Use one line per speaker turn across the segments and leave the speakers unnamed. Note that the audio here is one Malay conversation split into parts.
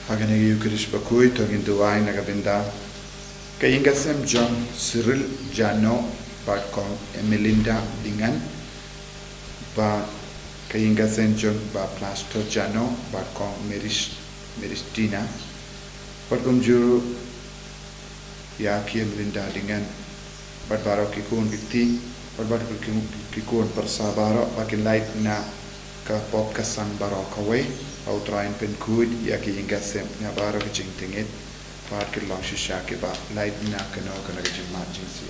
Haganegi Eucharist Bakhuid togin duai nagabinda kayingasem John Cyril Jano Bakong Melinda Dingan ba kayingasem John ba Pastor Jano Bakong Meristina Bakong juru ya kia Melinda Dingan bat baro kikun bikti bat kikun persabaro bakin light na ka pop kasang baro kawai au train Bakhuid ya ki ingasem nya baro kijing tingit part ke long shisha ke ba light na kano kana kijing margin si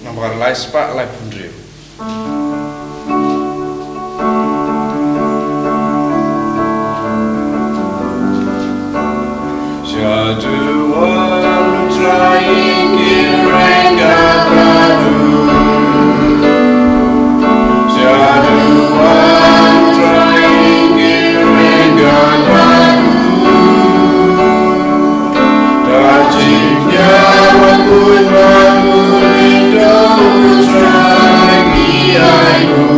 nomor lai spa lai pundri Shadu walu trying irenga badu Shadu walu trying irenga badu Tajinya wakun wamulindo trying iaimu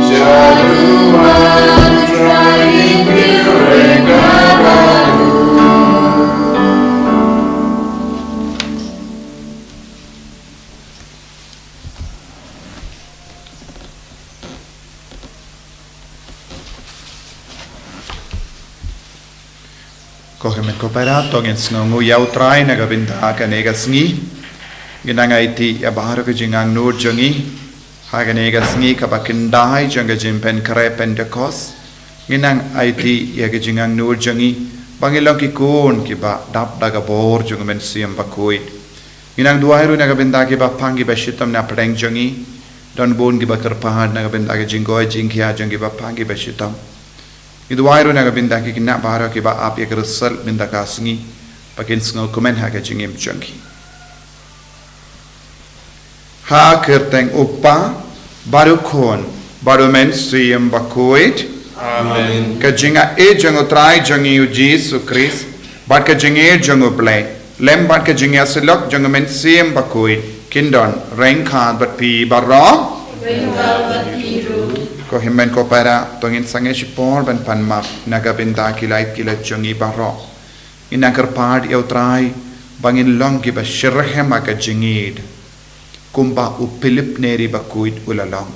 Shadu walu trying irenga badu
Kohemet koperato ngin snongu yau trai na gabinda ka nega sngi ginanga iti ya baharo ke jingang nur jongi ha ka nega sngi ka bakindai jonga jimpen kare Pentecost ginang iti ya ke jingang nur jongi bangilong ki kun ki ba dap daga bor jonga men siam Bakhuid ginang duairu na gabinda ki ba pangi ba shitam na preng jongi don bon ki ba kerpahan na gabinda ke jinggoy jingkia jongi ba pangi ba shitam Itu wairu naga binda ki kina bahara ki ba ap ya keresal binda kasingi pakin sngo komen ha ka jingim jangki ha kerteng upa baru kon baru men siyam Bakhuid
Amen
ka jinga e jango trai jangi u Jesus Christ bat ka jinge jango play lem bat ka jinga selok jango men siyam Bakhuid kindon rengkha bat pi barra ko himmen ko para tongin sange sipor ban panmap nagabinda kilait kilat jongi baro inakar pad yautrai bangin long ki ba shirhem aka jingid kumba u Philip neri Bakhuid ulalong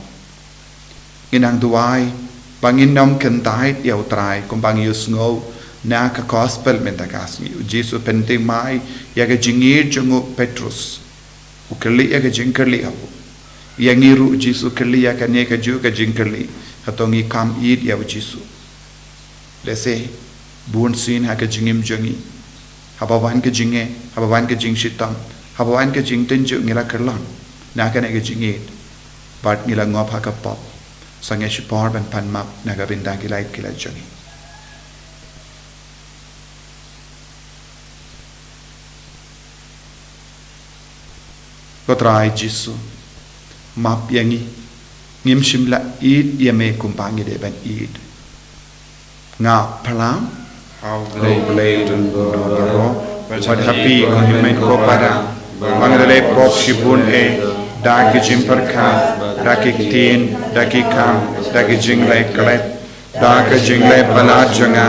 inang duai bangin nom kentai yautrai kumbang yusngo na ka gospel mentagasmi u Jesu pente mai yaga jingid jongo Petrus u kali yaga jingkali abu yang iru Jesu kali ya kan ka ju ka jingkali hatongi kam id ya Jesu lese bun sin ha ka jingim jongi habawan ka jinge habawan ka jing shitam habawan ka jing tenju ngira kerlan na ka ne ka jingit bat ngira ngop ha ka pop sange shipor ban panmap na ka binda kilait kilait jongi kotrai Jesu map yangi ngim shimla id yame kumpangi de ban id nga palam
How blade and boro
what happy kon himen ko para mangale pop shibun e da ki jimperka da ki tin da ki kam da ki jingle klep da ka jingle palat janga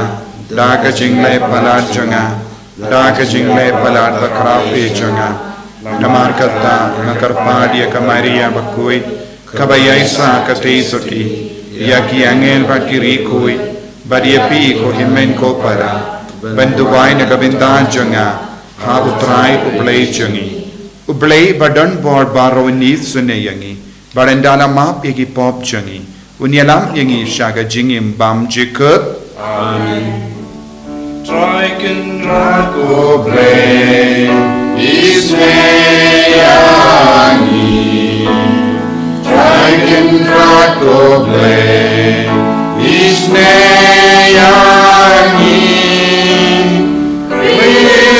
da ka jingle palat janga da ka jingle palat bakra pe janga Namar kata nakar padia ka Maria Bakhuid kabayaisa ka teisoti yaki angel bakiri kui badia pi ko himen ko para banduwai na kabinda janga ha utrai uplay jangi uplay badan bor baro ni sune yangi barandala map yaki pop jangi unyalam yangi shaga jingim bam jikut
Amen Strike and drag go play Isneyangi Dragon Drago Blay Isneyangi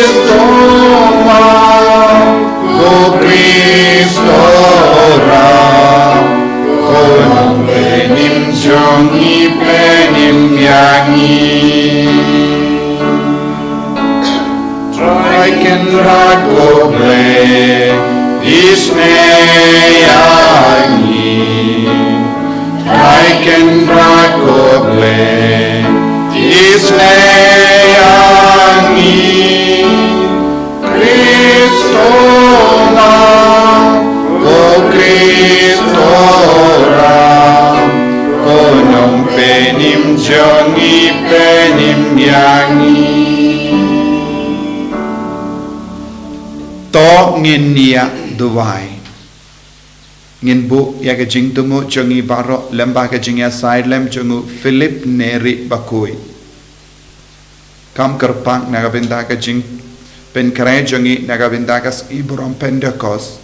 Christoma Go Christora Go Benim Jongi Benim Yangi Isneyangi Kendra koble Isneyangi Kristona O Kristora Konong penim jongi penim yangi
To ngin nia duwai ngin bu ya ke jing tumu jongi baro lemba ke jing ya side lem jongu Philip Neri Bakhuid kam kerpang nagabinda ke jing pen kare jongi nagabinda kas iburam Pentecost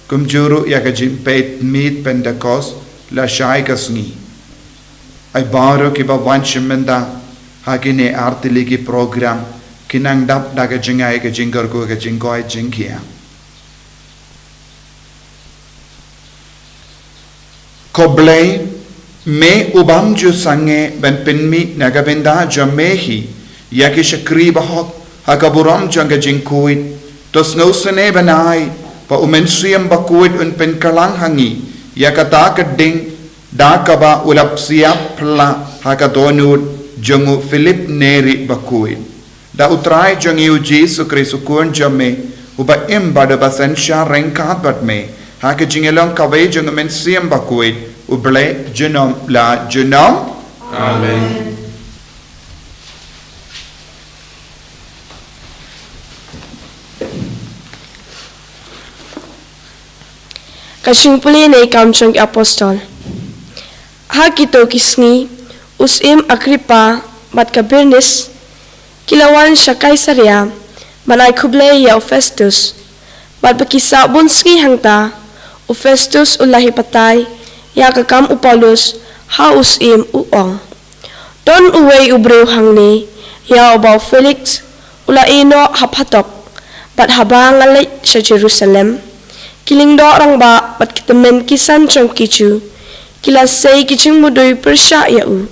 kum juru ya ke jing pet meet Pentecost la shai kasni ai baro ki ba wanchimenda hakine artili ki program kinang dap da ke jing ai ke jing ko ke jing ko ai jing kia Koblei me ubam ju sange ben pinmi nagabenda jamehi yaki shakri bahok hakaburam janga jingkuit tos nosene benai pa umensiam Bakhuid un pen kalang hangi yakata kading dakaba ulap siap pla hakadonut jongu Philip Neri Bakhuid da utrai jongi uji sukri sukun jame uba imbada basensha rengkat bat me haka jingelong kawe jong mensiam Bakhuid uble genom la genom
Amen
Kasimpuli na ikamsyong apostol Hakito kisngi usim Agripa mat Bernice kilawan siya Kaisaria manay kublay ya Festus mat bakisa bunski hangta o Festus ulahi patay ya kakam Paulus ha usim uong don uway ubrew hangni ya obaw Felix ulaino hapatok bat habang alay sa Jerusalem kilingdo orang ba bat kitamen kisan chong kichu kilasay kiching mudoy persya ya u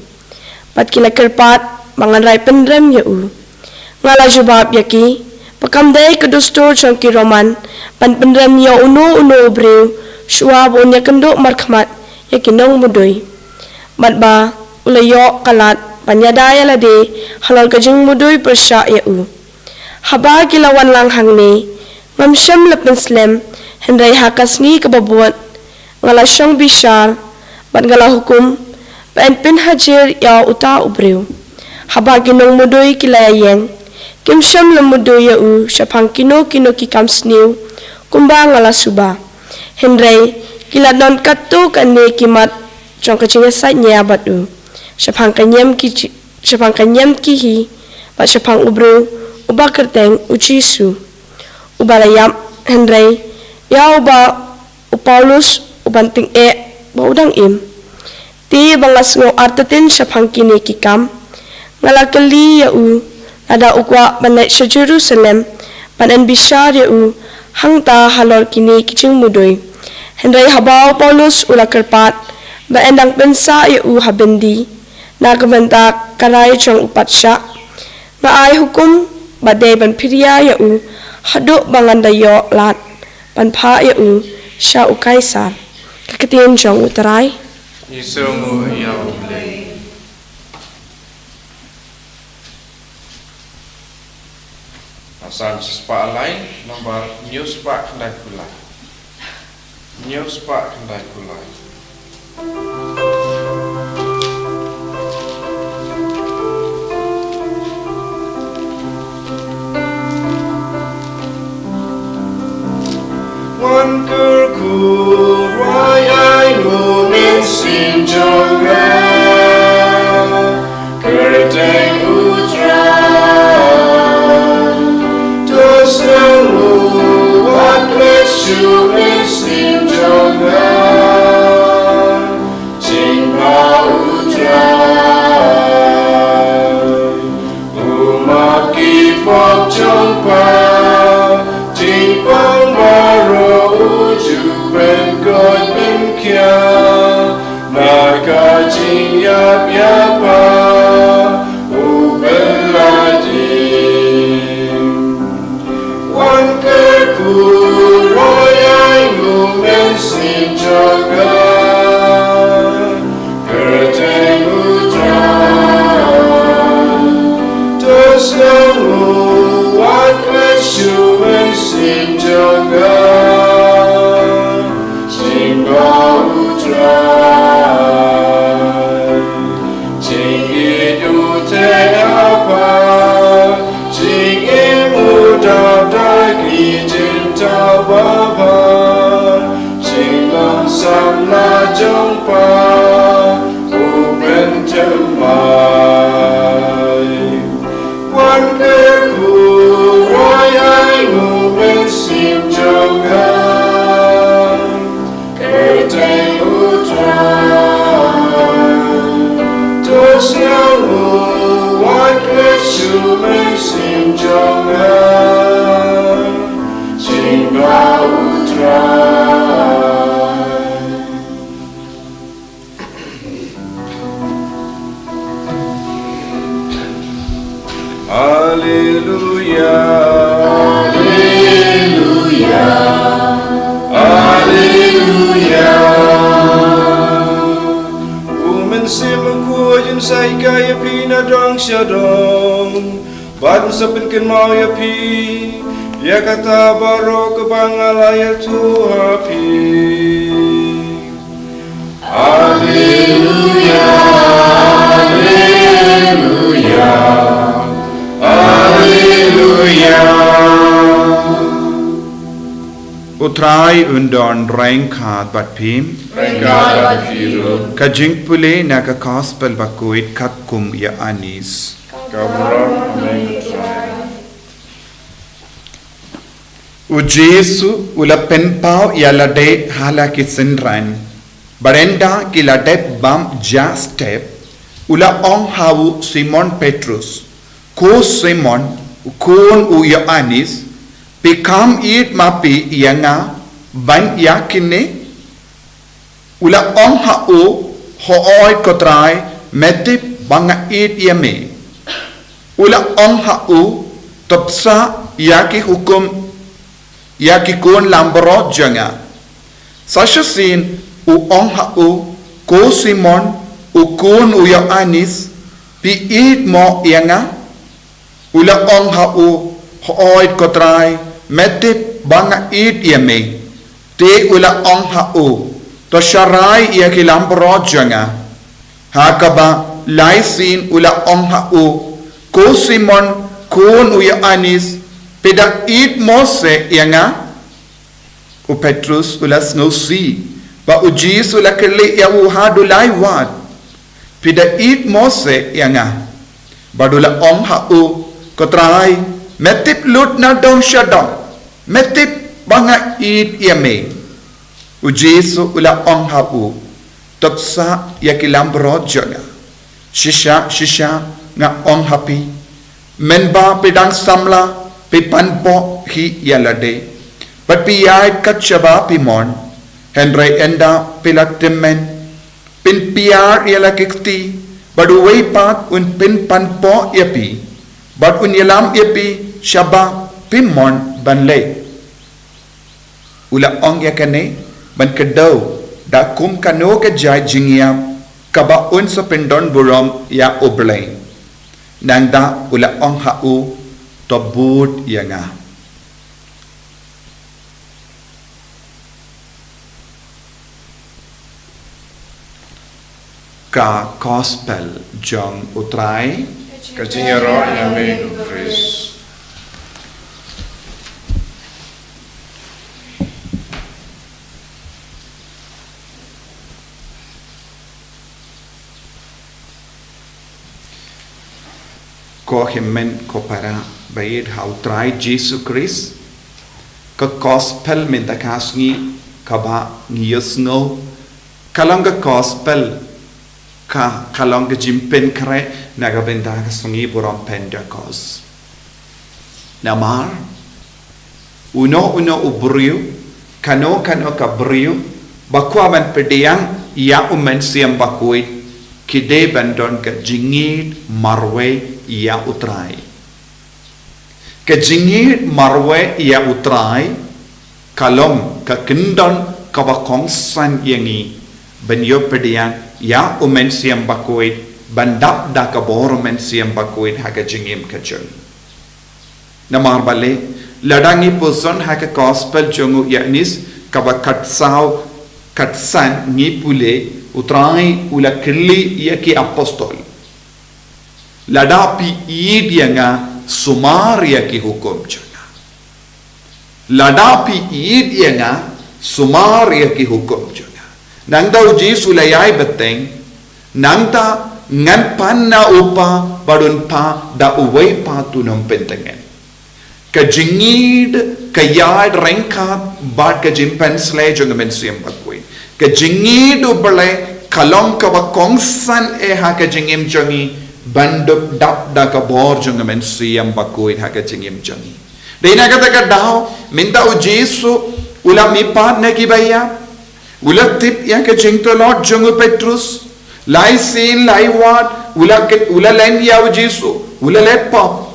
bat kilakerpat manganray pendrem ya u ngala jubab yaki pakamday kadusto chong ki Roman pan pendrem ya uno ubrew shuab unya kendo markmat ya kinong mudoy bat ba ulayo kalat panyadaya lade halal kajing mudoy persya ya u haba kilawan lang hangni ngamsyam lepenslem hendray hakas ni kababuat ngala siyang bishar bat ngala hukum paen pinhajir ya uta ubrew haba kinong mudoy kilayayeng kimsyam lemudoy ya u syapang kino kikamsniw kumba ngala suba hendray kiladon katu kani kimat chong kachingasat niya bat u syapang kanyam kihi bat syapang ubrew uba kerteng ucisu ubalayam hendray ya uba Paulus ubanting ba udang im ti bangas ngo artatin syapang kini kikam ngalakali ya u ada ukwa banay sa Jerusalem panan bishar ya u hangta halor kini kiching mudoy hendray habaw Paulus ulakerpat ba endang pensa ya u habendi nagabanta karay chong upat siya nga ay hukum baday ban pirya ya u hado bangandayo lat panpa ya u siya u kaisar kakatiyan chong utaray
Isungu ya uble Asal sepak lain nomor news pak kendai kulai news pak kendai kulai Wan kerku rayai ngumin sim jonga kerteng ujran dos nemu wat lesu sim jonga cinta ujran umat kipok jongpa Timpang baru uju ben God bin kia naga Sengamu wat kesuwen sim jaga Jingga utrai Jinggi dute apa Jinggi muda dagi cinta bapa Jinglang samla jumpa Uben temai Wan keku royai uben sim jangan Kete utrai Tos nyamu wan kesu men sim jangan Jingga utrai Haleluya, Haleluya, Haleluya. Umen simku yin sai kaya pina dong syadong, ban sepinkin mau ya pi, ya kata baro kebangalaya tuhapi. Haleluya, Haleluya.
Utrai undon rengkad bat pim Kajing pule naga gospel Bakhuid katkum ya anis Ujesu ula penpau ya lade hala kisenran Barenda ki lade bam ja step Ula ong hawu Simon Petrus Ko Simon kun u ya anis Pikam it mapi yanga ban yakine ula ong ha u hooi kotrai metip banga it yame ula ong ha u topsa yaki hukum yaki kun lambro janga sashasin u ong ha u ko Simon u kun u ya anis pi it mo yanga ula ong ha u hooi kotrai metip banga it yame te ula ong ha u to sharai ya kilam projanga hakaba laisin ula ong ha u ko Simon kun uya anis peda it mose yanga u Petrus ula snow si ba ujis ula kerli ya u hadu laiwat peda it mose yanga badula ong ha u kotrai metip lut na dong syadong metip banga it yame ujesu ula ong ha u topsa yakilam brojanga shisha nga ong hapi menba pedang samla pipanpo hi yalade but piyai kachaba pimon henry enda pilatimen pin piar yalakikti badu weipat un pin panpo yapi but un yalam yapi Shaba Pimon Banle Ula ong yakane ban kadau da kum kano ka jai jingiam kaba un sa pendon burom ya oblay nanda ula ong ha u to bud yanga ka gospel jong utrai
Kajingero yame Chris
ko himmen ko para bayid how try Jesus Christ ka gospel min da kasngi kaba ngiyosno kalanga gospel ka kalanga jimpen kare naga benda kasngi buram Pentecost namar uno ubrio kano kabrio bakwa man pediang ya umen siam Bakhuid kide bandon ka jingid marwe ia utrai ke jingid marwe ia utrai kalom ka kendon ka bakong san yangi benyo pediang ya umen siam Bakhuid bandap da ka bor men siam Bakhuid ha ka jingim ka jeng namar bale ladangi person haka gospel jongu yanis kaba katsan ngi pule utrai ula kelli yaki apostol ladapi idianga sumaria ki hukum janga ladapi idianga sumaria ki hukum janga nangda ujisu layai beteng nangta ngan panna upa badun pa da uwai pa tunam pentengen ka jingid ka yard renkat bad ka jimpen slay jong men siam Bakhuid ka jingid ubale kalong ka ba kongsan ha ka jingim jongi bandup dap da ka bor jong men siam Bakhuid ha ka jingim jongi deina kata ka daw minta ujisu ula mi pat ne ki baya ula tip ya ka jingto lot jong Petrus lai sin lai wat ula len ya ujisu ula lepa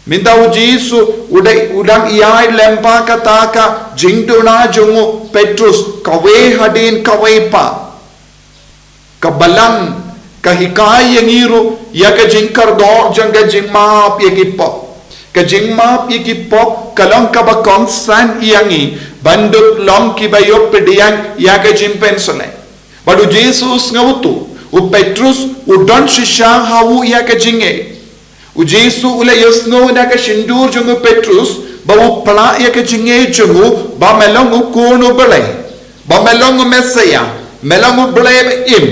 minta ujisu udang iai lempa kataka jingtuna jongu Petrus kawe hadin kawe pa kabalang kahikai yang iru ya ka jingkar do jangga jingmap yakipok ka jingmap yakipok kalong ka bakong san iangi banduk long ki bayo pediang ya ka jimpen sole badu Jesus ngautu u Petrus udon shisha hawu ya ka jinge u Jesu ula yosno na ka shindur jongu Petrus ba u pala ya ka jinge jongu ba melong u kono bele ba melong u mesaya melong u bele im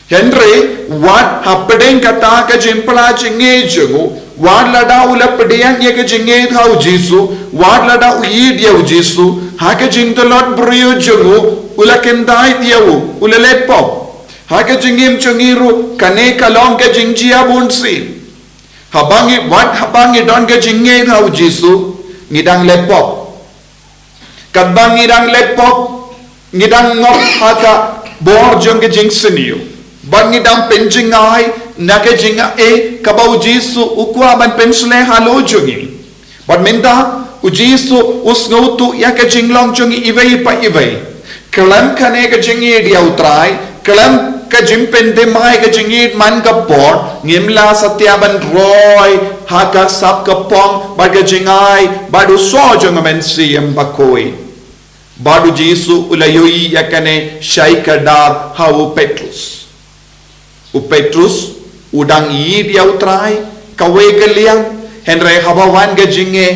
Henry what happening kata ka jimpala jinge jongu what lada ula pediang ya ka jinge thau Jesu what lada u yid ya u Jesu ha ka jingtolot brio jongu ula kendai diau ula lepo haka jingim chungiru kane kalong ke jingjia bunsi habangi don ke jingge thau Jesu ngidang lepop kadbang ngidang lepop ngidang ngop haka bor jong ke jingseniu bang ngidang penjingai na ke jinga kabau Jesu ukwa ban pensle halo jongi but minta u Jesu usngautu ya ke jinglong jongi ivei pa ivei kelam kane ke jingi dia utrai kelam ka jimpen de mai ka jingit man ka port ngimla satyaban roy ha ka sap ka pong ba ka jingai badu so jong men siam Bakhuid badu Jesu ulayoi yakane shai ka dar ha u Petrus udang i dia utrai ka we ka liang henre habawan ka jinge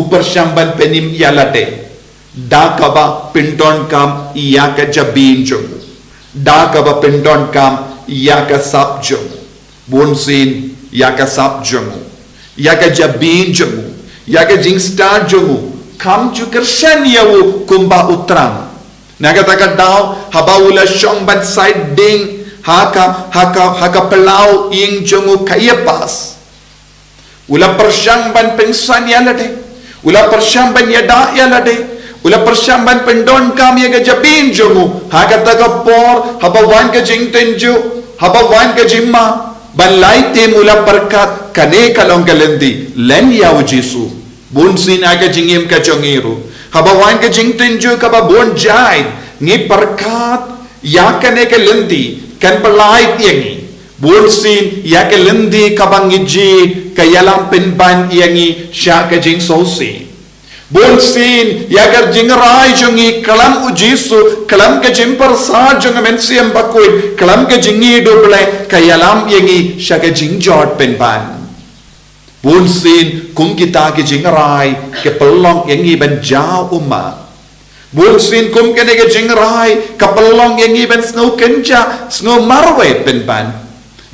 upersyamban penim yalate da ka ba pinton kam iya ka jabin jong da ka ba pindon kam ya ka sap jong bonsin ya ka sap jong ya ka jabin jong ya ka jingstar jong kam ju kershan yawu kumba utram naga taka daw habaula shong ban side ding haka pelau ing jong kayapas ula persyang ban pengsan ya lade ula persyang ban yada ya lade ula persyamban pendon kami ga jabin jongu haga taga por habawan ka jingtenju habawan ka jimma balai te mula perkat kane kalong kalendi len yaw Jesu bunsin aga jingim ka jongiru habawan ka jingtenju ka babon jai ngi perkat ya kane kalendi kan balai yangi bunsin ya kalendi ka bangiji kayalam penban yangi sya ka jing sosi bonsin yagar jingrai jongi kalam u Jesu kalam ke jimpar sa jong men siam Bakhuid kalam ke jingi doble kayalam yengi shaga jingjot penban bonsin kum kita ke jingrai ke pelong yengi ban jao umma bonsin kum ke ne ke jingrai ka pelong yengi ban snow kenja snow marwe penban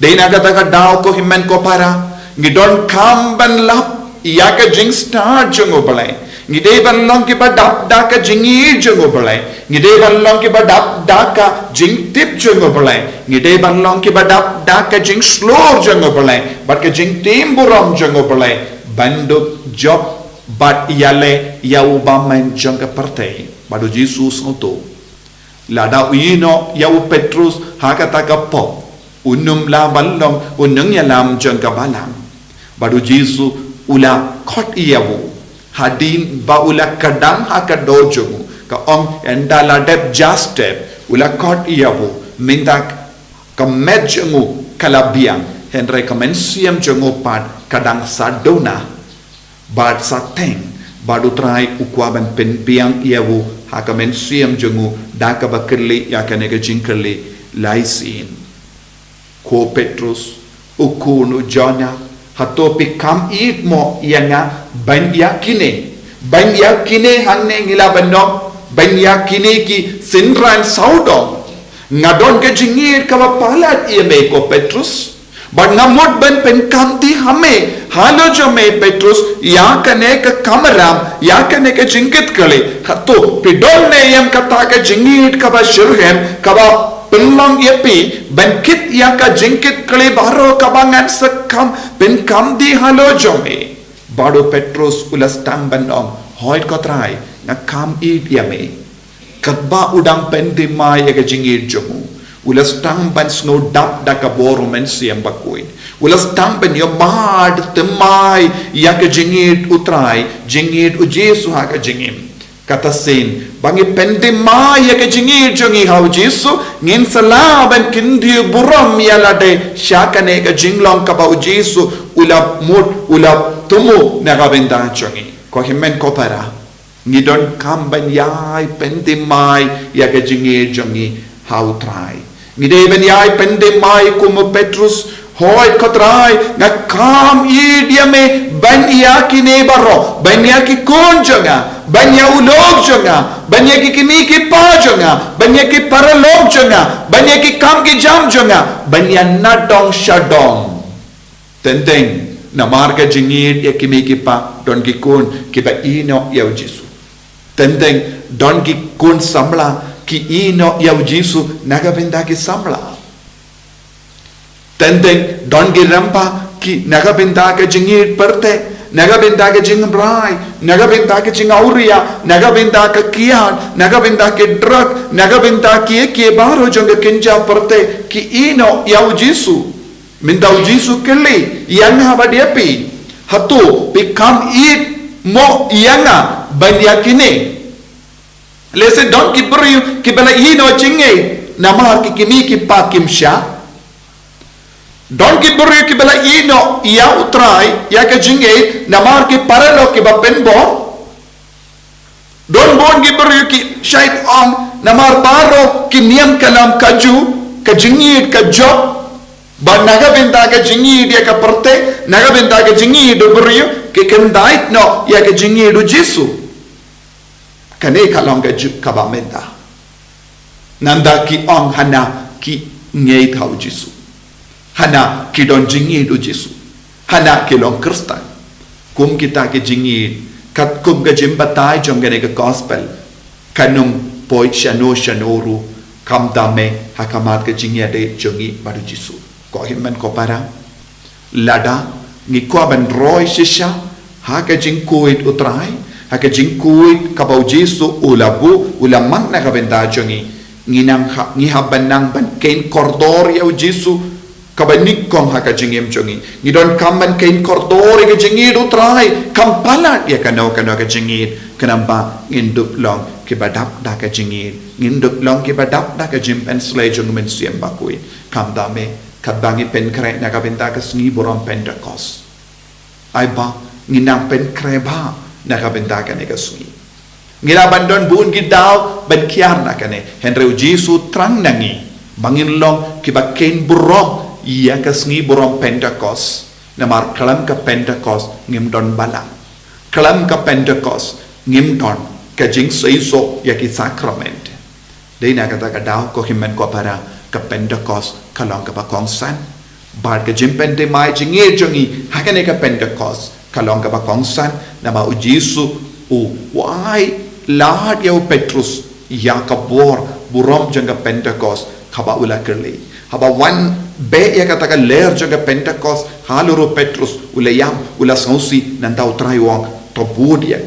deina kata ka daw ko himmen ko para ngidon kamban lap ya ke jing star jong oble ngide balong ki badap daka jingi jongo balai ngide balong ki badap daka jing tip jongo balai ngide balong ki badap daka jing slow jongo balai but ka jing tim buram jongo balai banduk job but yale ya ubamen jonga partai badu Jesus ngoto lada uino ya u Petrus haka taka pop unum la balong unung ya lam jonga balang badu Jesus ula khot iyawu hadin ba ula kadam haka dojomu ka ong endala dep just step ula kot iyawu mintak ka medjungu kalabiang henre ka mensiam jungu pat kadang sadona bad sateng badu trai ukwa ban pen piang iawu hakamen siam jungu daka bakeli yakanega jinkeli laisin ko Petrus ukunu Jona hatopi kam it mo yanga banya kine hangne ngila bandong banya kine ki sinran saudong ngadon ke jingir kawa palat iame ko Petrus but ngamot ben pen kamti hame halo jo me Petrus ya kane ka kamaram ya kane ka jingit kale hato pidol ne yam kata ka jingit kawa shirhem kawa penlang yapi ben kit ya ka jingit kale baro kabangan sekam pen kam di halo jo me bado Petrus ulas tambandong hoit ko try na kam it yame kadba udang pen di mai ya ka jingit jomu ulas tang ban snow dap da ka boru men siam Bakhuid ulas tang ban yo mad temai ya ka jingit utrai jingit u Jesu ha ka jingim kata sin bangi pendi mai ya ka jingit jongi hau Jesu ngin sala ban kindi buram ya lade syakane ka jinglong ka bau Jesu ulap mut ulap tumu na ka benda jongi ko himen ko para ngidon kamban yai pendi mai ya ka jingit jongi hau trai Ngide ben yai pende mai kumu Petrus hoi kotrai nga kam i dia me ban ya kine baro ban ya ki konjonga ban ya ulog jonga ban ya ki kini ki pa jonga ban ya ki paralog jonga ban ya ki kam ki jam jonga ban ya nadong shadong tendeng na marga jingir ya kimi ki pa don ki kun ki ba ino ya Jesu tendeng don ki kun samla ki ino ya Jesu naga benda ki samla tendeng don ki rampa ki naga benda ka jingir perte naga benda ka jing brai naga benda ka jing auria naga benda ka kian naga benda ke drug naga benda ki baro jonga kinja perte ki ino ya Jesu minda Jesu keli yang ha badiapi hatu pikam it mo yanga banyakine Lese don ki beri ki bela ino chinge namar ki kimi ki pakim sha don ki beri ki bela ino ya utrai ya ka jinge namar ki paralo ki ba penbo don bon ki beri ki shait on namar baro ki niam kalam kaju ka jinge ka job ba naga benda ka jinge dia ka perte naga benda ka jinge do beri ki kendait no ya ka jinge do Jesu kane kalong ka juk kaba menda nanda ki ong hana ki ngei thau Jesu hana ki don jingi do Jesu hana ki long Kristen kum kita ki jingi kat kum ka jimbatai jong gane ka gospel kanum poi shanoru kam dame hakamat ka jingi ade jongi badu Jesu ko himman ko para lada ngi ko ban roi shisha ha ka jing kuit utrai haka jingkuit kabau Jesu ulabu ulamang na kabenda jongi nginang ngihaban nang ban kain kordor ya Jesu kabanik kong haka jingim jongi ngidon kamban kain kordor ya jingid utrai kampalat ya kano ka jingid kanamba nginduk long kibadap da ka jingid nginduk long kibadap da ka jim pen slay jong men siam Bakhuid kamdame kabangi pen kre na kabenda ka sngi borom Pentecost ai ba nginang pen kre ba nakabentakan ika sungi ngira bandon buun gidaw ban kiar nakane henry Jesu trang nangi bangin long kiba kain burong iya ka sungi burong Pentecost namar kalam ka Pentecost ngim don balang kalam ka Pentecost ngim don ka jing seiso ya ki sacrament dei nakata ka daw ko himen ko para ka Pentecost kalong ka ba kongsan bar ka jimpen de mai jingi jongi hakane ka Pentecost kalong ka ba kongsan nama u Jesu u wai lahat ya Petrus ya ka bor burom janga Pentecost kaba ula kerli haba wan be ya kata ka ler janga Pentecost haluru Petrus ula yam ula sausi nanda utrai wang to budia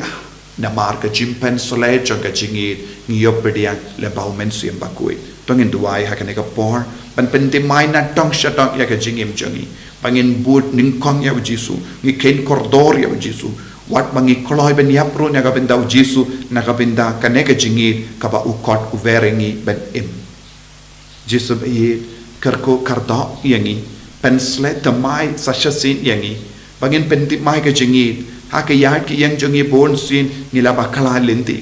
na marka jimpen sole janga jingit ngiyopediang le bau men siam Bakhuid pangin duai hakane ka por ban penti mai na tong shatong ya ka jingim jangi pangin bud ningkong ya Jesu ngi kain kordor ya Jesu wat mangi kloy ben yapro na ka benda Jesu na ka benda kaneka jingit ka ba ukot uverengi ben im Jesu be karko kardo yangi pensle tamai sashasin yangi pangin penti mai ka jingit hakayat ki yang jongi bon sin ngila bakala linti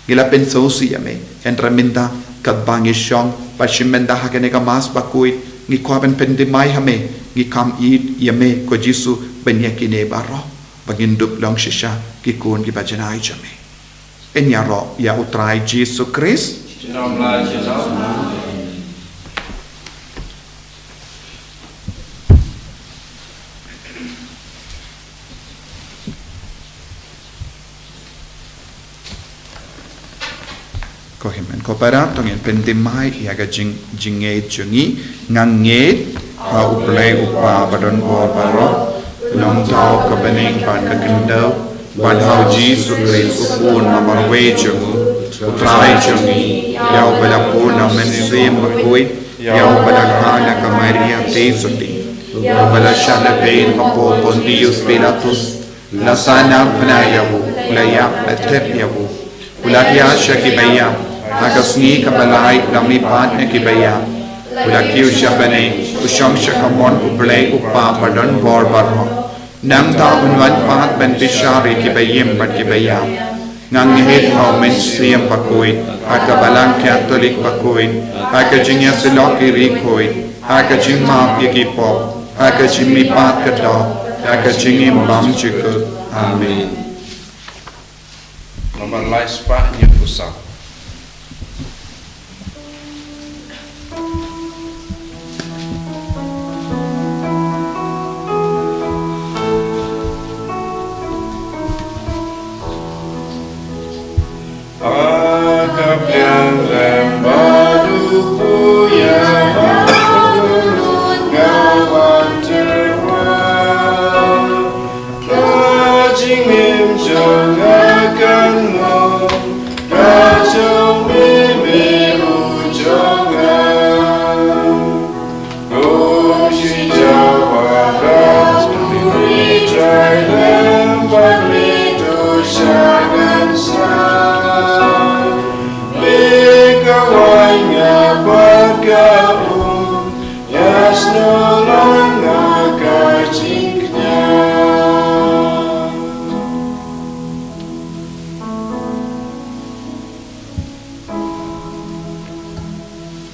ngila pen sosi ame entraminda kadbangi shong pashimenda hakane ka mas Bakhuid ngi kwaben pendimai hame ngi kam id yame ko jisu benyakine baro bagindup long shisha ki kun ki bajanai jame enyaro ya utrai Jisu Kris kohimen kopara tongin pendimai yaga jinge jungi ngange ha uplay upa badon bor baro long tau kabening ban kakendau ban hau Jisu Kris upun mamarwe jungu utrai jungi yau bala puna mensim Bakhuid yau bala kana ka Maria tesuti yau bala shala bein mapo Pontius Pilatus lasana panayahu layak atepyahu ulakia shakibaya Agasni kabalai lami patne kibaya ulakiu shabane usham shakamon ublay upa padon bor barho nang ta unwan pat ben bishari kibayim bat kibaya nang hit how mensiam Bakhuid akabalang Catholic Bakhuid akajingya siloki rikoid akajingma yakipo akajingmi pat kado akajingim bam chikut amen.
Nomor lain sepatnya pusat.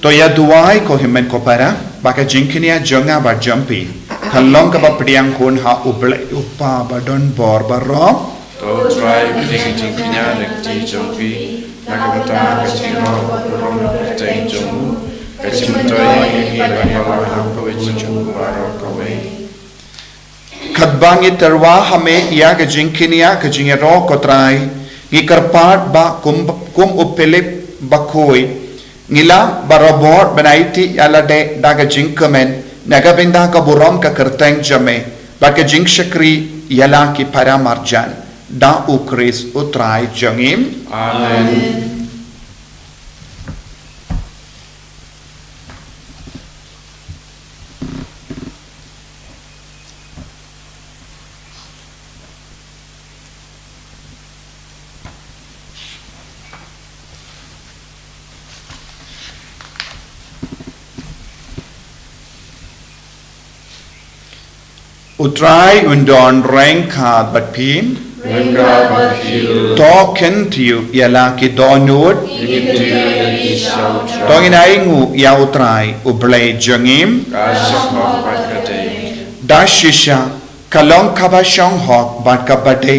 Toya duai ko himen ko para baka jinkinia jonga ba jumpi kalong ka ba priang kun ha uble upa badon bor baro
To try jinkinia nekti jumpi nakabata kachiro rom tay jumu kachimtoy ngi ba ha ko jumu baro kawe
kadbangi terwa hame ya ka jinkinia ka jingero ko trai ngi karpat ba kum upelip Bakhuid ngila barabor benaiti alade daga jinkamen nagabinda ka buram ka kerteng jame baka jing shakri yala ki paramarjan da ukris utrai jangim
amen.
utrai undon rengkat bat pin token tiu yala ki donut tongin aingu ya utrai ublay jangim dashisha kalong kabashong hok bat kabate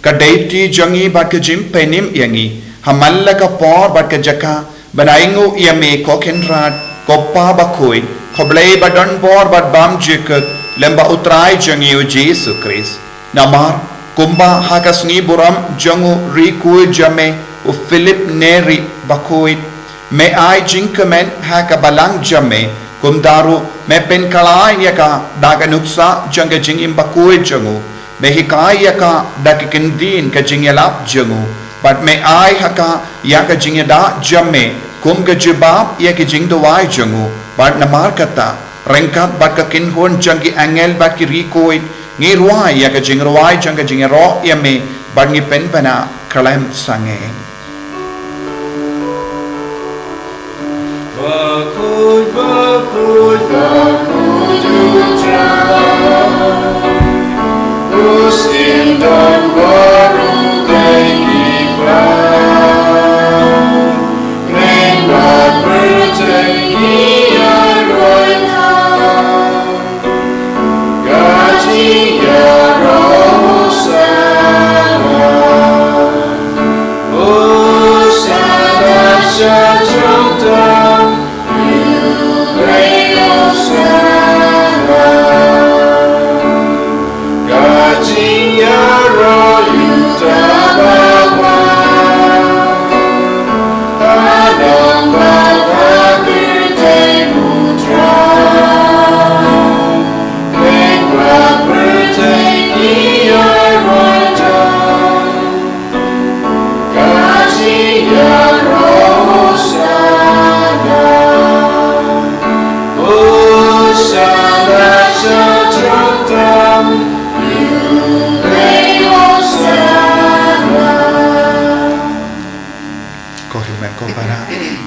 kadaiti jangi bat ka jim penim yangi hamalla ka por bat ka jaka banaingu yame kokenrat koppa Bakhuid koblay badon por bat bam jikut lemba utrai jangi u Jisu Kris namar kumba hakasni buram jangu riku jame u Philip neri Bakhuid me ai jinkamen hakabalang jame kumdaru me pen kalai yaka daga nuksa janga jingim Bakhuid jangu me hikai yaka dakikindin ka jingelap jangu but me ai haka yaka jingeda jame kum ka jibab yaki jingdawai jangu but namar kata rengkat bat ka kinhon jangi angel bat ki rikoid ngi ruai ya ka jing ruai jang ka jing ro yame bat ngi pen pana kalem sange
Bakhuid Bakhuid Bakhuid utrai us in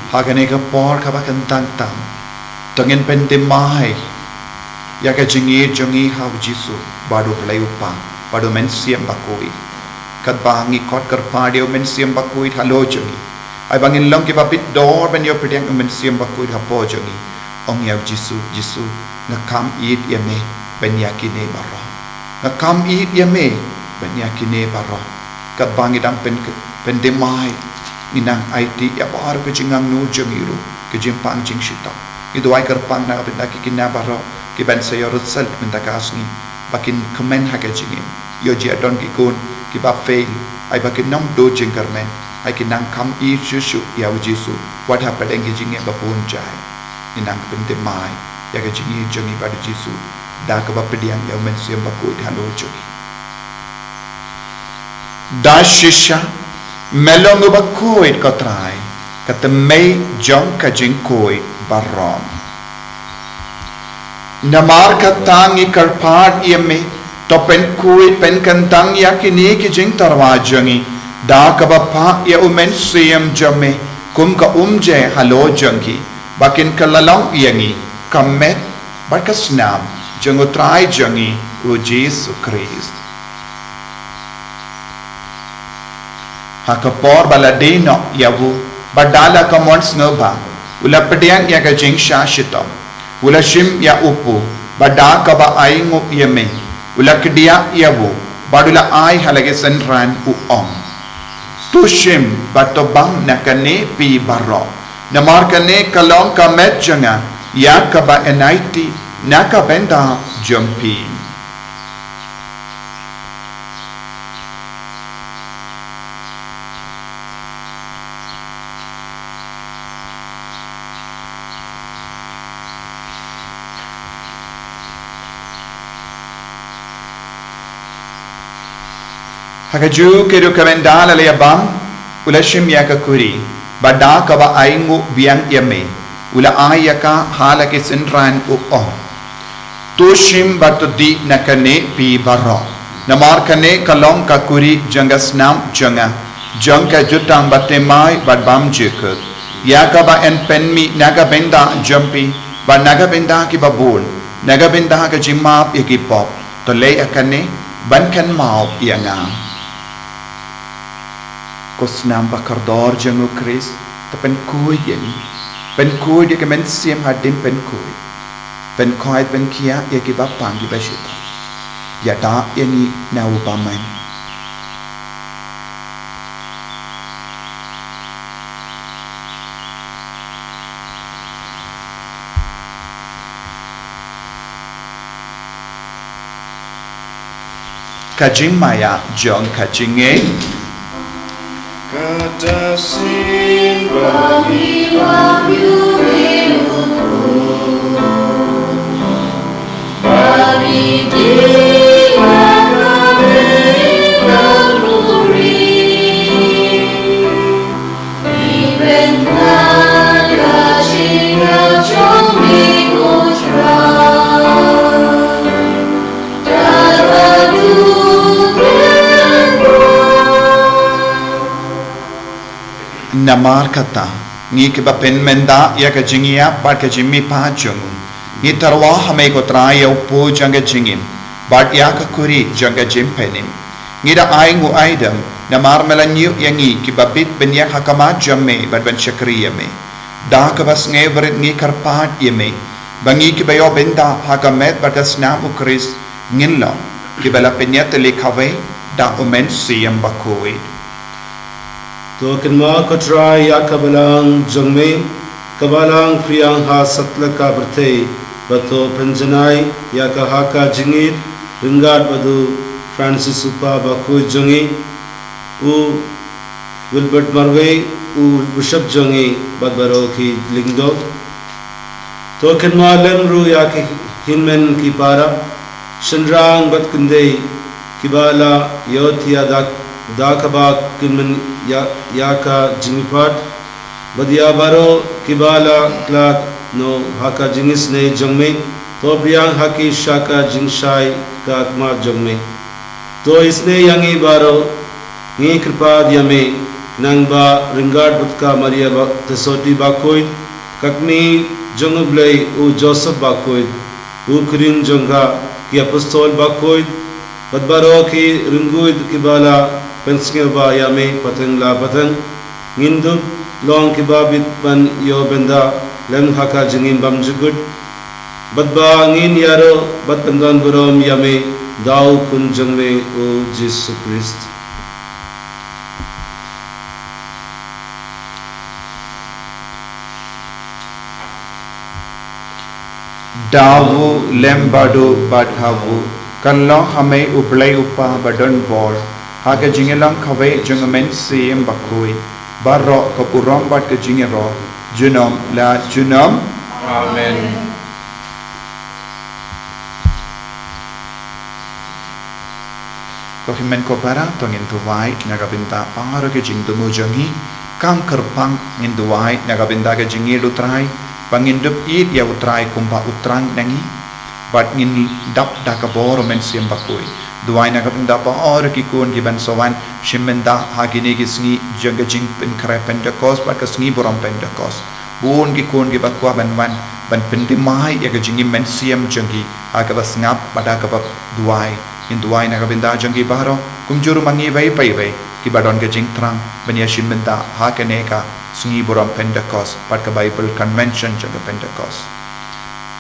Hagane ka por ka bakan tang tangin pendemai ya ka jingi jongi hau jisu baru play upa baru mensiam Bakhuid kat bangi kot kerpadio mensiam Bakhuid halo jongi ai bangin long ki bapit dor ben yo pediang mensiam Bakhuid hapo jongi ong ya jisu ngakam it yame ben yakine baro ngakam it yame ben yakine baro kat bangi dang pendemai inang IT ya baru ke jingang nu jongiru ke jimpang jing shita itu ai kerpang na benda ki kinabaro ki ban sayo result benda kasni bakin komen haga jingim yo ji adon ki kun ki ba fail ai bakin nam do jing karmen ai ki nang kam I shushu ya jisu what happened engi jingem ba pun jai inang bende mai ya ga jingi jongi ba jisu da ka ba pediang ya men siam Bakhuid halo jongi da shisha melong Bakhuid ko try kata may jong ka jing koi barom namar katang ikarpad iame to pen kui pen kantang yakini ki jing tarwa jangi da ka bapa ya umen siyam jame kum ka umje halo jangi bakin kalalong yangi kamet bakasnam jango try jangi o Jesus Christ hakapor baladino yavu badala kamons ngba ula pediang ya ka jing shashito ula shim ya upu bada ka ba aingo yeme ula kedia yavu badula ai halage senran u om tu shim batobam nakane pi baro namar kane kalong ka met janga ya ka ba enaiti naka benda jumpi Hakaju kedu kamendala le abam ula shim ya ka kuri bada ka ba aingu biang yame ula ayaka halake senran u tu shim batudi nakane pi baro namar kane kalong ka kuri jangasnam janga jangka jutang batemai badbam jekut ya ka ba en penmi naga benda jumpi ba naga benda ki babul naga benda ka jimap yakipop to le akane bankan mau yanga Kosnam bakardor jangu Chris tapen kui yani pen kui dia kemen siam hadin pen kui pen kia ya ki bapang ki bashita ya ta yani na upaman kajing maya jong kajinge
Kata sin
Bagi wahyu bagi dia kami naguri ibentkan kasihnya trong minggu cerah dalam
namar kata ngi ke bapen menda ya ka jingia par ka jimmi pa jungu ngi tarwa hame ko traya upu janga jingim bat ya ka kuri janga jimpenim ngi da aingu aidam namar melanyu yangi ki babit benya hakama jamme bat ban shakriya me da ka bas nge verit ngi karpat yeme bangi ki bayo benda hakamet batas namu Chris ngilla ki bala penyat le khave da umen siam Bakhuid
To kinma kotra ya kabalang jongme kabalang priyang ha satla ka bertei bato penjanai ya ka haka jingit ringat badu Francis Upa Bakhuid jongi u Wilbert Marway u Bishop jongi badbaro ki lingdo to kinma lemru ya ki hinmen ki para shenrang bat kundei kibala yothia dakaba kinmen yaka jingpat badia baro kibala klak no haka jingis ne jongme to priang haki shaka jingshai ka akma jongme to isne yangi baro ngi kripa diame nang ba ringard butka Maria tesoti Bakhuid kakmi jongublei u Joseph Bakhuid u kring jongga ki apostol Bakhuid badbaro ki ringuid kibala pensngeba yame patengla pateng ngindub long kibabit pan yo benda lem haka jingin bam jugud badba ngin yaro batandan burom yame dau kun jangme o Jesus Christ.
Dawu lembadu badhavu kanlo hame ublay upa badon bor haka jingelang kaway jungamen siyem Bakhuid barro kapurom bad ka jingero junom la junom.
Amen.
Kohimen ko para tongin tuwai nagabinta pangaro ke jing tumu jangi kam kerpang ngin tuwai nagabinta ke jingi lutrai pangindup id ya utrai kumpa utrang nangi bat ngin dap dakaboro men siyem Bakhuid duai nagabinta pa or ki kun ki ban sowan shimenda hagini ki sngi janga jing pen kare Pentecost bat ka sngi borom Pentecost bun ki kun ki bakwa ban ban pendimai ya ka jingi men siyem jangi aga bas ngap pada ka duai in duai nagabinda jangi baro kumjuru mangi vai pai vai ki badon ka jing trang banya shimenda ha ka neka sngi borom Pentecost pat ka Bible convention janga Pentecost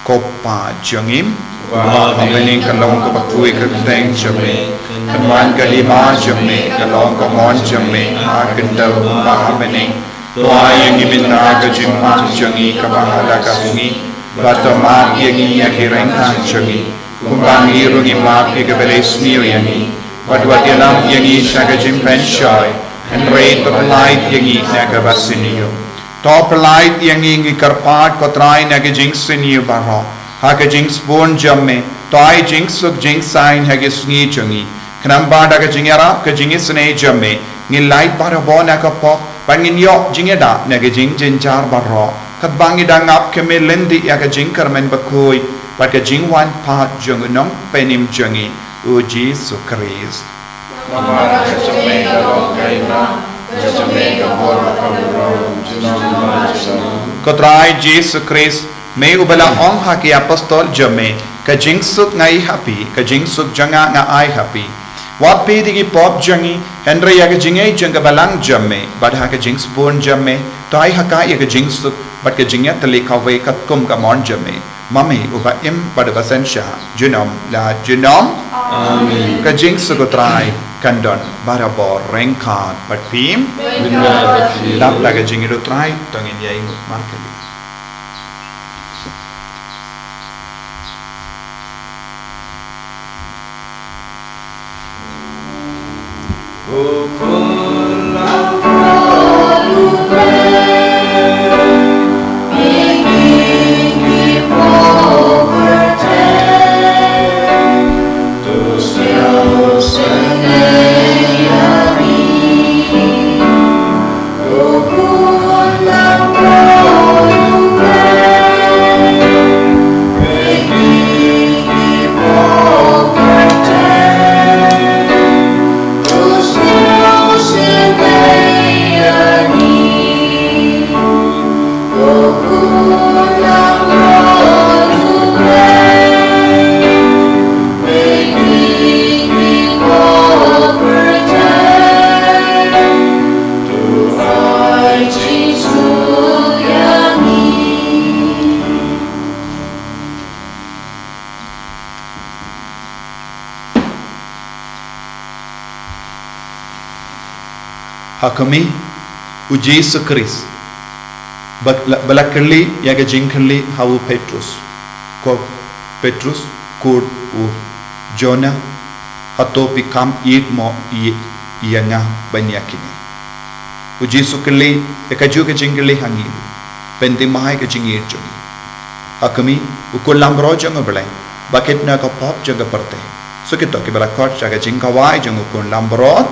kopa jangim wa hamening kalong ko Bakhuid ka teng jame kanwan ka lima jame kalong ko mon jame akindaw ma hamening tuay ang ibinta ka jimma jangi ka bahala ka hungi batama yangi yakireng ka jangi kumbangi rungi ma ki ka beles niyo yangi wadwat yalam yangi siya ka jimpen shay and rate of light yangi na ka basiniyo top light yangi ngi karpat kotray na ka jing siniyo baro ha ka jing spoon jamme toy jing suk jing sign ha ka sngi jangi kanamba da ka jingera ka jingi sne jamme ngi light baro bo na ka pop pangin yo jingeda na ka jing jinjar baro kat bangi da ngap ke me lendi ya ka jing karmen Bakhuid pat ka jing wan pa jung nong penim jangi o Jesus Christ
Mama jame ka long kaima jame ka bor ka bro junom ma junom
kotrai Jesus Christ may ubala ong haki apostol jame ka jing suk ngai happy ka jing suk janga nga ai happy wat pe digi pop jangi henry ya ka jingai janga balang jame bad ha ka jing spoon jame tai haka ya ka jing suk bad ka jingya tali kawai kat kum ka mon jame mami uba im bad basensha junom la junom
Amen.
ka jing suk trai kandon barabor rengkat bad pim dap la ka jingi do trai tongin ya ingut markali hakami u Jesus Christ balakali yaga jinkali hawu Petrus ko Petrus kud u Jonah hato pikam eat mo yanga banyakini u Jesus kali ekaju ke jingli hangi pendi mahai ke jingir joni hakami u kolam rojang oblai bucket na ka pop jaga perte so kito ke balakot jaga jingkawai jang u kolam brod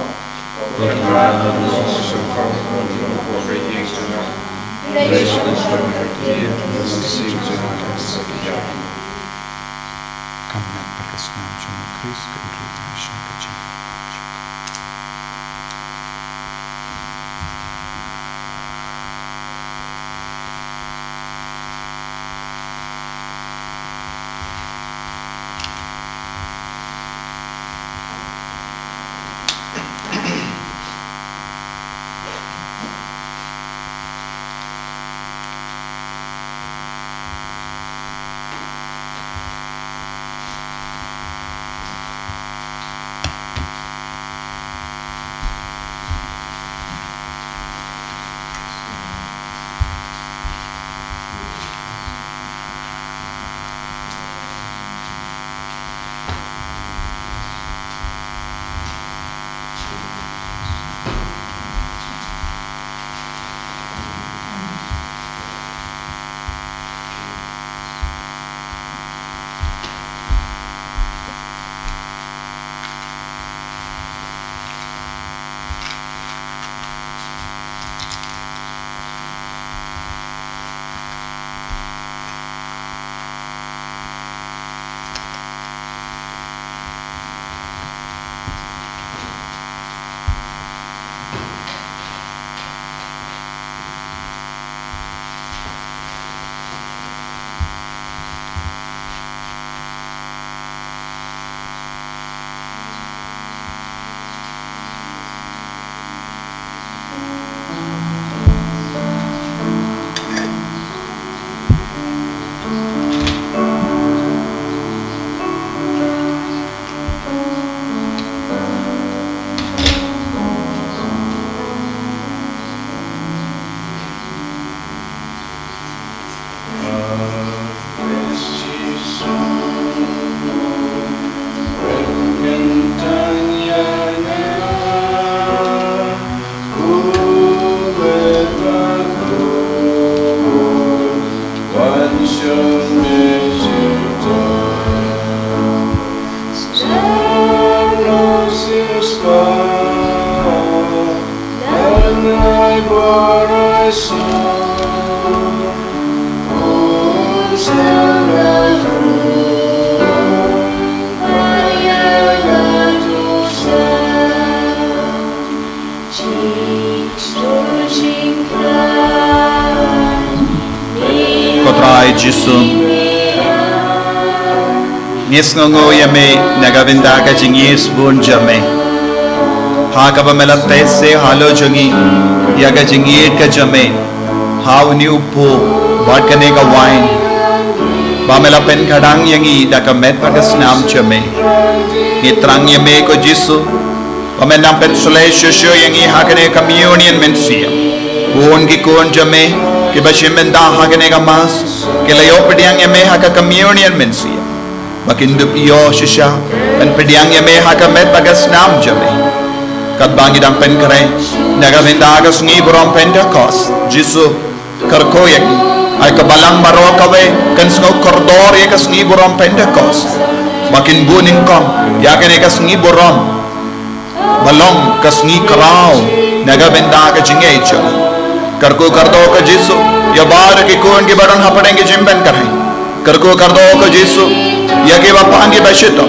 my soul. Om Sarvadru Vayagatusa
Kotrai Jisu Nisngongo yame nagavinda ka jingis bun jame Hakaba melate se halo jungi yaga jingir ka jame How ni upo Wadkane ka wine Bamela pen kadang yangi daka met pagas nam jame Nitrang yame ko Jisu Bamenam pen sule shusho yangi hakane communion mensia Buon ki kon jame Kibashimenda hakane ka mas Kilayo pediang yame haka communion mensia Makindup iyo shisha pen pediang yame haka met bagas nam jame Katbangi dang pen kare Nagavinda agas ngi burom Pentecost Jisu karko yagi ay kabalang marokawe kan sngo kordor yakas ngi burom Pentecost Makin buning kom yakan yakas ngi burom Balong kas ngi karao Nagavinda aga jingay jame Karko kardo ka Jisu Yabar ki kuan ki baron hapadenge jimben karai Karko kardo ka Jisu Yagi bapangi bashito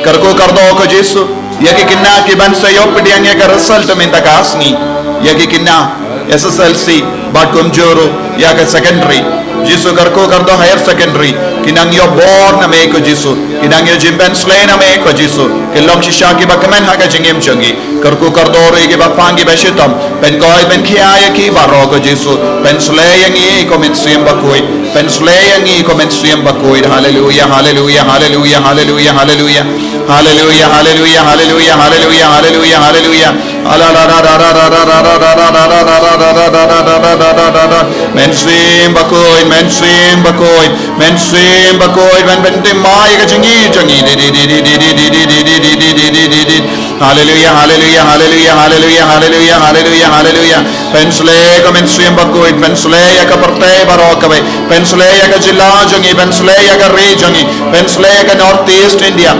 Karko kardo ka Jisu Yagi kinna ki ban sayo pediang yaga result minta kasni Yagi kinna SSLC Batkum joro yaga secondary Jisu karko kardo higher secondary Kinang yo born na me ko Jisu Kinang yo jimben slay na me ko Jisu Kilong shisha ki bakamen haga jingim chungi Karko kardo ri ki bapangi bashitom Ben koi ben kiaya ki baro ko Jisu Ben slay yang i komen siyem Bakhuid Ben slay yang i komen siyem Bakhuid Hallelujah Hallelujah Hallelujah Hallelujah Hallelujah Hallelujah Hallelujah Hallelujah Hallelujah Hallelujah Hallelujah Men siyem Bakhuid Men siyem Bakhuid Men siyem Bakhuid Ben timay ka jangi Hallelujah Hallelujah Hallelujah Hallelujah Hallelujah Hallelujah Hallelujah Pensule ka men siyem Bakhuid Pensule ya ka parte barokawe Pensule ya ka jilla jangi Pensule ya ka region Pensule ya ka northeast India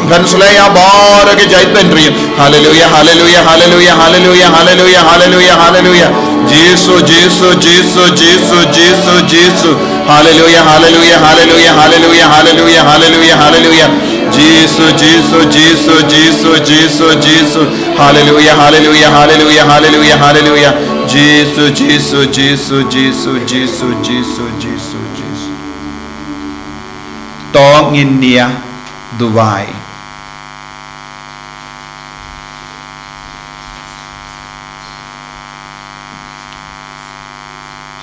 Pensule ya bar ke jaitendri Hallelujah Hallelujah Hallelujah Hallelujah Hallelujah Hallelujah Hallelujah Jesus Jesus Jesus Jesus Jesus Jesus Hallelujah Hallelujah Hallelujah Hallelujah Hallelujah Hallelujah Hallelujah Jesus Jesus Jesus Jesus Jesus Jesus Hallelujah Hallelujah Hallelujah Hallelujah Hallelujah Jesus Jesus Jesus Jesus Jesus Jesus Jesus Jesus Tong in nia Dubai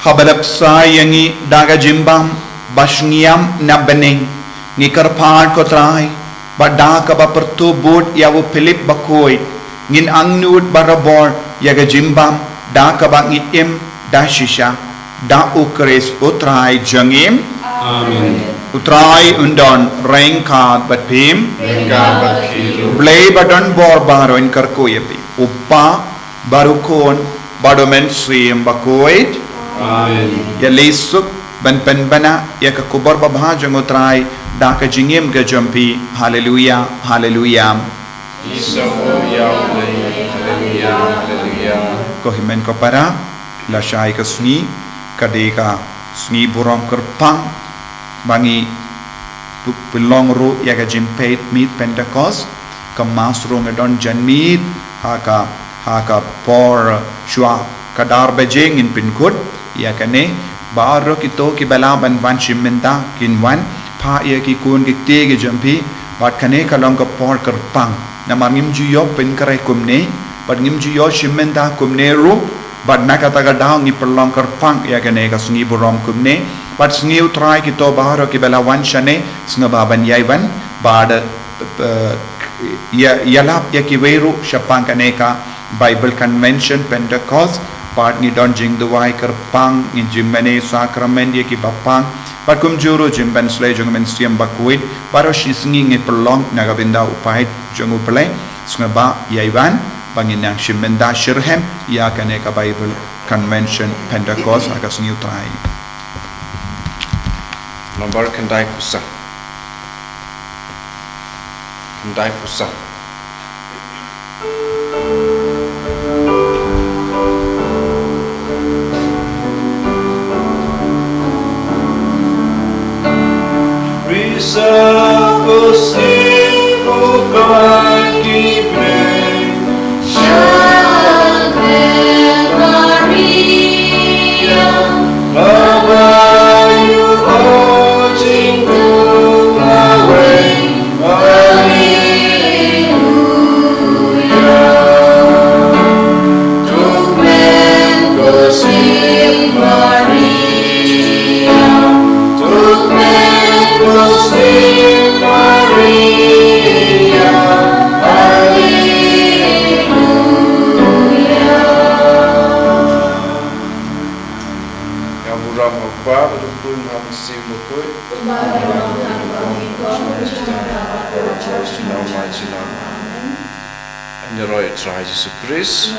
Habalap sayangi daga jimbam bashngiam na bening ngikar pad ko trai badaka ba pertu bud yawo Philip Bakhuid ngin angnud barabor yaga jimbam da ka ba ngiim da shisha da ukres utrai jangim
Amen.
Utrai undon rengkat batpim
Rengkat batkilu
blay badon bor baro in karkoyepi uppa barukon badomen siyem Bakhuid
Amen.
ya lesuk ban pen bana ya ka kubar babha jangotrai da ka jingim ga jampi hallelujah hallelujah
Isa o Yahweh. Hallelujah. Hallelujah.
ko himen ko para la shai ka sni kadeka sni buram kerpang bangi pelong ru ya ka jimpet meet Pentecost ka masro ngadon janmit haka por shwa kadar bejing in pinkut ya kane baro kito ki bala ban van shimenda kinwan pha ya ki kun ki te ki jampi bat kane kalong ka por kerpang na mangim ju yo pen kare kumne bat ngim ju yo shimenda kumne ru bat nakata ga daw ngi perlong kerpang ya kane ka sngi burom kumne bat sngi utrai kito baro ki bala wan shane snga baban yaiwan bad ya yalap ya ki weru shapang kane ka Bible Convention Pentecost part ni don jing duwai kerpang in jimmene sakrament ye ki bapang pakum juro jimben slay jung men siyem Bakhuid paro shisngi ngi perlong nagavinda upai jung uple snaba yaiwan bangin yang shimenda shirhem ya kane ka Bible Convention Pentecost akas new try
Nomor kendai pusat. Kendai pusat. Bapa dan pun ham sim Bakhuid. Sinau mai sinau. Anya roi trai Jesu Christ.